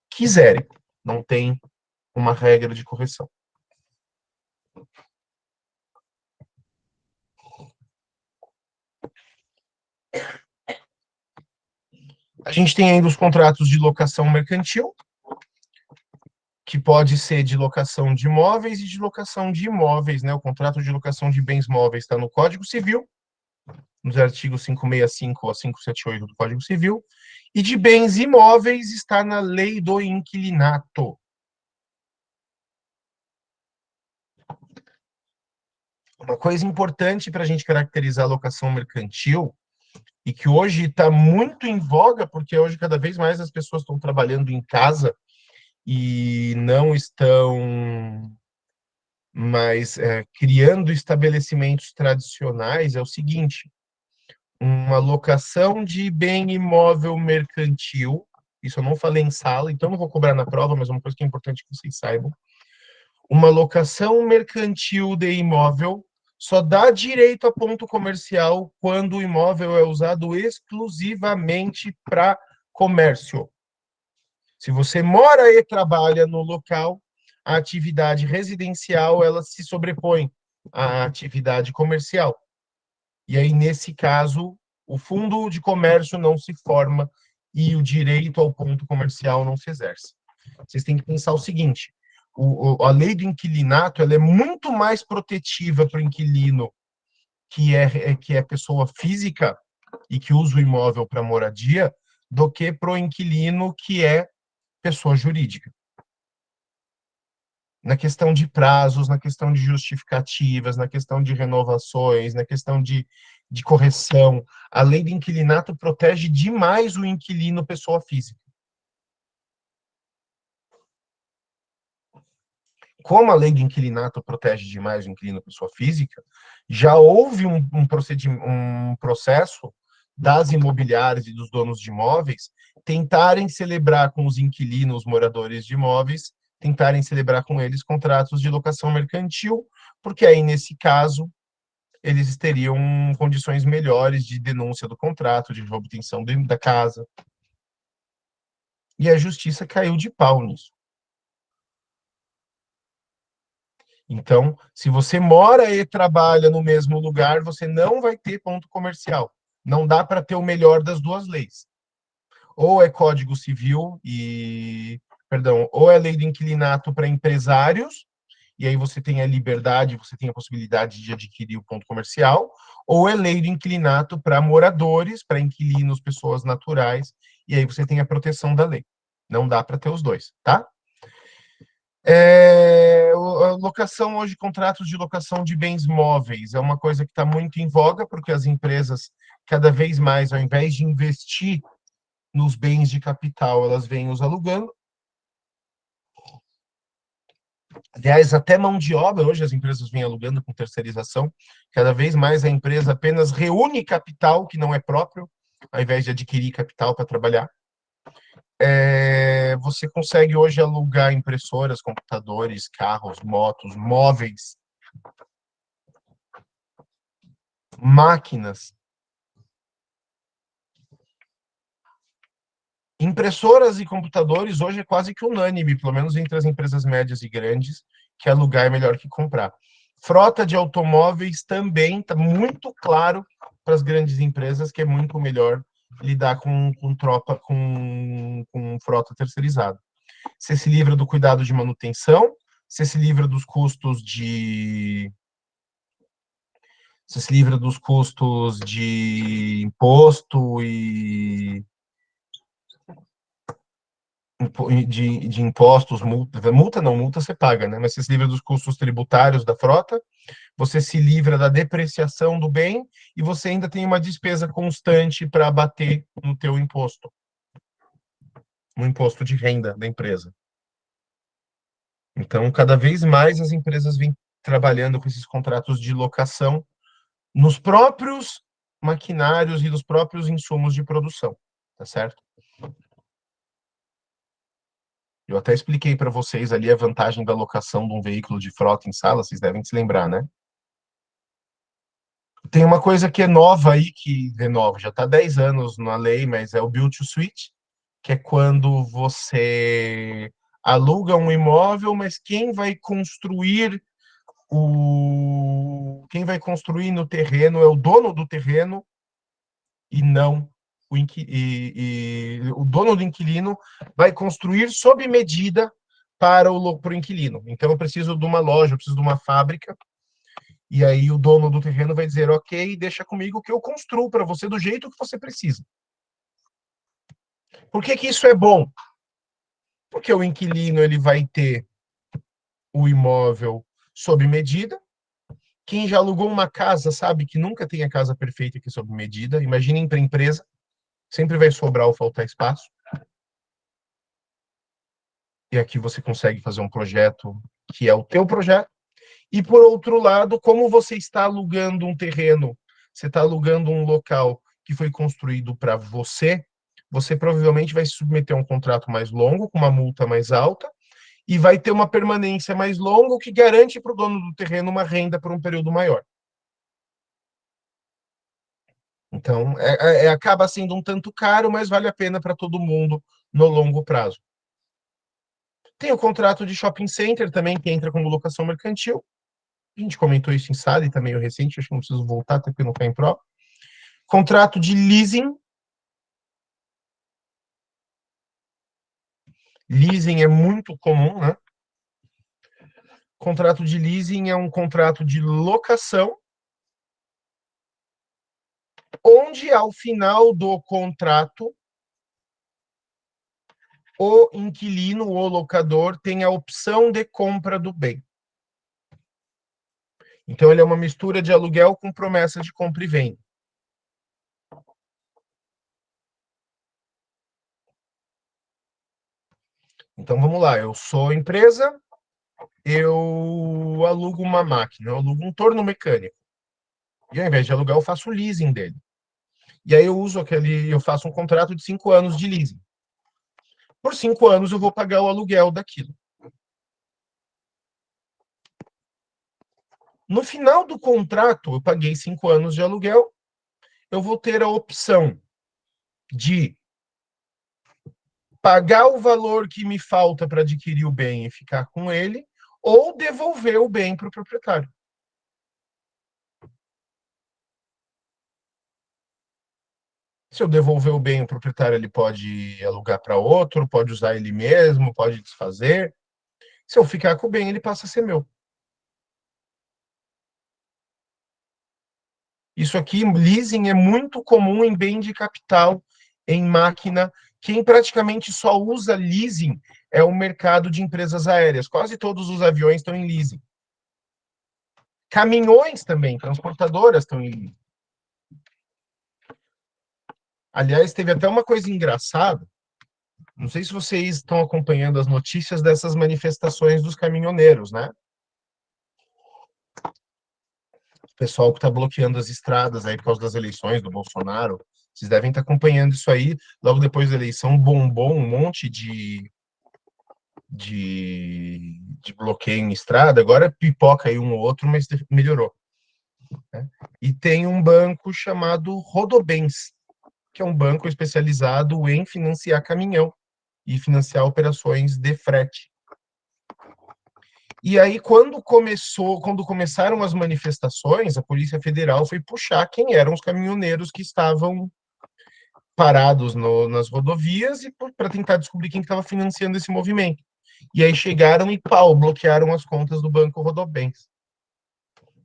quiserem. Não tem uma regra de correção. A gente tem ainda os contratos de locação mercantil, que pode ser de locação de imóveis e de locação de imóveis, né? O contrato de locação de bens móveis está no Código Civil, nos artigos 565 a 578 do Código Civil, e de bens imóveis está na Lei do Inquilinato. Uma coisa importante para a gente caracterizar a locação mercantil, e que hoje está muito em voga, porque hoje cada vez mais as pessoas estão trabalhando em casa e não estão mais criando estabelecimentos tradicionais, é o seguinte: uma locação de bem imóvel mercantil, isso eu não falei em sala, então não vou cobrar na prova, mas é uma coisa que é importante que vocês saibam. Uma locação mercantil de imóvel só dá direito a ponto comercial quando o imóvel é usado exclusivamente para comércio. Se você mora e trabalha no local, a atividade residencial ela se sobrepõe à atividade comercial. E aí, nesse caso, o fundo de comércio não se forma e o direito ao ponto comercial não se exerce. Vocês têm que pensar o seguinte: a lei do inquilinato ela é muito mais protetiva para o inquilino que é pessoa física e que usa o imóvel para moradia do que para o inquilino que é pessoa jurídica. Na questão de prazos, na questão de justificativas, na questão de renovações, na questão de correção. A lei do inquilinato protege demais o inquilino pessoa física. Como a lei do inquilinato protege demais o inquilino pessoa física, já houve um processo das imobiliárias e dos donos de imóveis tentarem celebrar com os inquilinos moradores de imóveis, tentarem celebrar com eles contratos de locação mercantil, porque aí, nesse caso, eles teriam condições melhores de denúncia do contrato, de obtenção da casa. E a justiça caiu de pau nisso. Então, se você mora e trabalha no mesmo lugar, você não vai ter ponto comercial. Não dá para ter o melhor das duas leis. Ou é Código Civil perdão, ou é lei do inquilinato para empresários, e aí você tem a liberdade, você tem a possibilidade de adquirir o ponto comercial, ou é lei do inquilinato para moradores, para inquilinos, pessoas naturais, e aí você tem a proteção da lei. Não dá para ter os dois, tá? A locação hoje, contratos de locação de bens móveis, é uma coisa que está muito em voga, porque as empresas, cada vez mais, ao invés de investir nos bens de capital, elas vêm os alugando. Aliás, até mão de obra, hoje as empresas vêm alugando com terceirização. Cada vez mais a empresa apenas reúne capital que não é próprio, ao invés de adquirir capital para trabalhar. Você consegue hoje alugar impressoras, computadores, carros, motos, móveis, máquinas, em Impressoras e computadores hoje é quase que unânime, pelo menos entre as empresas médias e grandes, que alugar é melhor que comprar. Frota de automóveis também está muito claro para as grandes empresas que é muito melhor lidar com frota terceirizada. Você se livra do cuidado de manutenção, você se livra dos custos de você se livra dos custos de imposto e de impostos, multa você paga, né? Mas você se livra dos custos tributários da frota, você se livra da depreciação do bem e você ainda tem uma despesa constante para abater no teu imposto, no imposto de renda da empresa. Então, cada vez mais as empresas vêm trabalhando com esses contratos de locação nos próprios maquinários e nos próprios insumos de produção, tá certo? Eu até expliquei para vocês ali a vantagem da locação de um veículo de frota em sala, vocês devem se lembrar, né? Tem uma coisa que é nova aí, que de novo, já está há 10 anos na lei, mas é o Build to Suit, que é quando você aluga um imóvel, mas quem vai construir no terreno é o dono do terreno e não o dono do inquilino vai construir sob medida para o inquilino. Então eu preciso de uma loja, eu preciso de uma fábrica, e aí o dono do terreno vai dizer, ok, deixa comigo que eu construo para você do jeito que você precisa. Por que que isso é bom? Porque o inquilino ele vai ter o imóvel sob medida. Quem já alugou uma casa sabe que nunca tem a casa perfeita aqui sob medida. Imaginem para a empresa, sempre vai sobrar ou faltar espaço. E aqui você consegue fazer um projeto que é o teu projeto. E por outro lado, como você está alugando um terreno, você está alugando um local que foi construído para você, você provavelmente vai se submeter a um contrato mais longo, com uma multa mais alta, e vai ter uma permanência mais longa, o que garante para o dono do terreno uma renda por um período maior. Então, acaba sendo um tanto caro, mas vale a pena para todo mundo no longo prazo. Tem o contrato de shopping center também, que entra como locação mercantil. A gente comentou isso em sala e tá meio recente, acho que não preciso voltar, até porque não está em prova. Contrato de leasing. Leasing é muito comum, né? Contrato de leasing é um contrato de locação, onde ao final do contrato, o inquilino ou locador tem a opção de compra do bem. Então, ele é uma mistura de aluguel com promessa de compra e venda. Então, vamos lá. Eu sou empresa, eu alugo uma máquina, eu alugo um torno mecânico. E ao invés de alugar, eu faço o leasing dele. E aí eu faço um contrato de 5 anos de leasing. Por 5 anos eu vou pagar o aluguel daquilo. No final do contrato, eu paguei 5 anos de aluguel, eu vou ter a opção de pagar o valor que me falta para adquirir o bem e ficar com ele, ou devolver o bem para o proprietário. Se eu devolver o bem, o proprietário ele pode alugar para outro, pode usar ele mesmo, pode desfazer. Se eu ficar com o bem, ele passa a ser meu. Isso aqui, leasing, é muito comum em bem de capital, em máquina. Quem praticamente só usa leasing é o mercado de empresas aéreas. Quase todos os aviões estão em leasing. Caminhões também, transportadoras estão em leasing. Aliás, teve até uma coisa engraçada. Não sei se vocês estão acompanhando as notícias dessas manifestações dos caminhoneiros, né? O pessoal que está bloqueando as estradas aí por causa das eleições do Bolsonaro. Vocês devem estar acompanhando isso aí. Logo depois da eleição, bombou um monte de bloqueio em estrada. Agora pipoca aí um ou outro, mas melhorou, né? E tem um banco chamado Rodobens. que é um banco especializado em financiar caminhão e financiar operações de frete. E aí, quando começaram as manifestações, a Polícia Federal foi puxar quem eram os caminhoneiros que estavam parados nas rodovias e para tentar descobrir quem estava financiando esse movimento. E aí chegaram e bloquearam as contas do Banco Rodobens.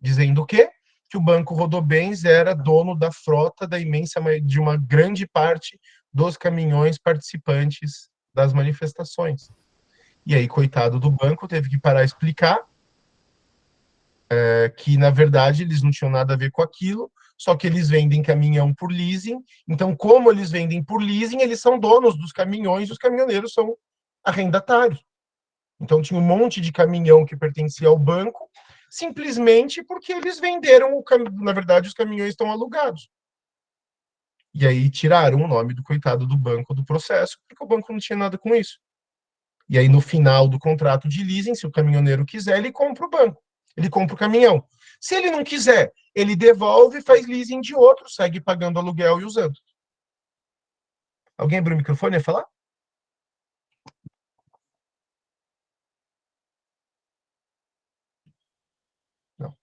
Dizendo o quê? Que o Banco Rodobens era dono da frota de uma grande parte dos caminhões participantes das manifestações. E aí, coitado do banco, teve que parar a explicar que, na verdade, eles não tinham nada a ver com aquilo, só que eles vendem caminhão por leasing. Então, como eles vendem por leasing, eles são donos dos caminhões, os caminhoneiros são arrendatários. Então, tinha um monte de caminhão que pertencia ao banco, simplesmente porque eles venderam, na verdade, os caminhões estão alugados. E aí tiraram o nome do coitado do banco do processo, porque o banco não tinha nada com isso. E aí, no final do contrato de leasing, se o caminhoneiro quiser, ele compra o banco, ele compra o caminhão. Se ele não quiser, ele devolve e faz leasing de outro, segue pagando aluguel e usando. Alguém abriu o microfone e ia falar? Não.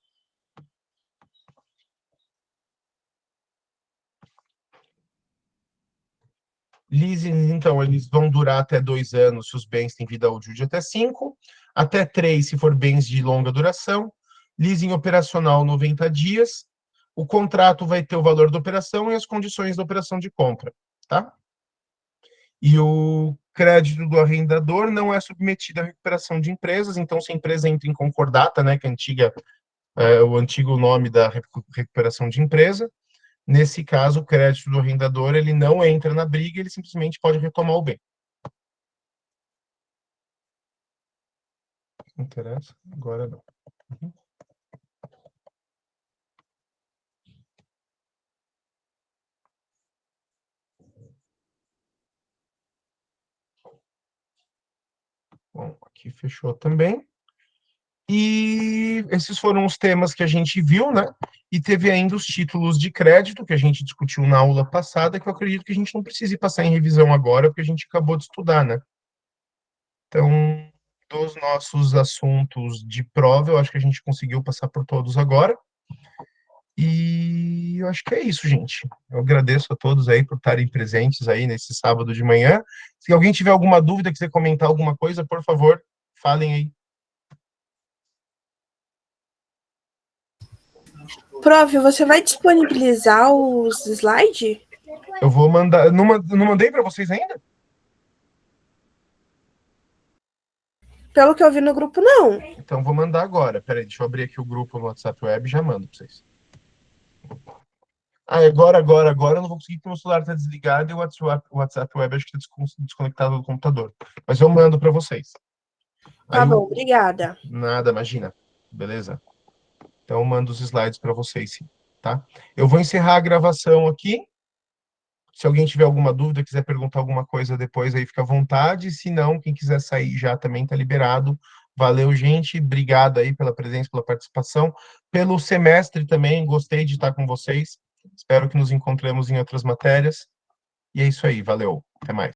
Leasing, então, eles vão durar até 2 anos se os bens têm vida útil de até 5, até 3 se for bens de longa duração, leasing operacional 90 dias, o contrato vai ter o valor da operação e as condições da operação de compra, tá? E o crédito do arrendador não é submetido à recuperação de empresas, então se a empresa entra em concordata, né, que o antigo nome da recuperação de empresa, nesse caso, o crédito do arrendador ele não entra na briga, ele simplesmente pode retomar o bem. Interessa? Agora não. Uhum. Bom, aqui fechou também. E esses foram os temas que a gente viu, né? E teve ainda os títulos de crédito que a gente discutiu na aula passada, que eu acredito que a gente não precise passar em revisão agora, porque a gente acabou de estudar, né? Então, dos nossos assuntos de prova, eu acho que a gente conseguiu passar por todos agora. E eu acho que é isso, gente. Eu agradeço a todos aí por estarem presentes aí nesse sábado de manhã. Se alguém tiver alguma dúvida, quiser comentar alguma coisa, por favor, falem aí. Prof, você vai disponibilizar os slides? Eu vou mandar. Não mandei para vocês ainda? Pelo que eu vi no grupo, não. Então vou mandar agora. Peraí, deixa eu abrir aqui o grupo no WhatsApp Web e já mando para vocês. Ah, agora eu não vou conseguir porque meu celular está desligado e o WhatsApp Web acho que está desconectado do computador. Mas eu mando para vocês. Tá bom, obrigada. Nada, imagina. Beleza? Então eu mando os slides para vocês, sim, tá? Eu vou encerrar a gravação aqui. Se alguém tiver alguma dúvida, quiser perguntar alguma coisa depois, aí fica à vontade. Se não, quem quiser sair já também está liberado. Valeu, gente. Obrigado aí pela presença, pela participação. Pelo semestre também, gostei de estar com vocês. Espero que nos encontremos em outras matérias. E é isso aí, valeu. Até mais.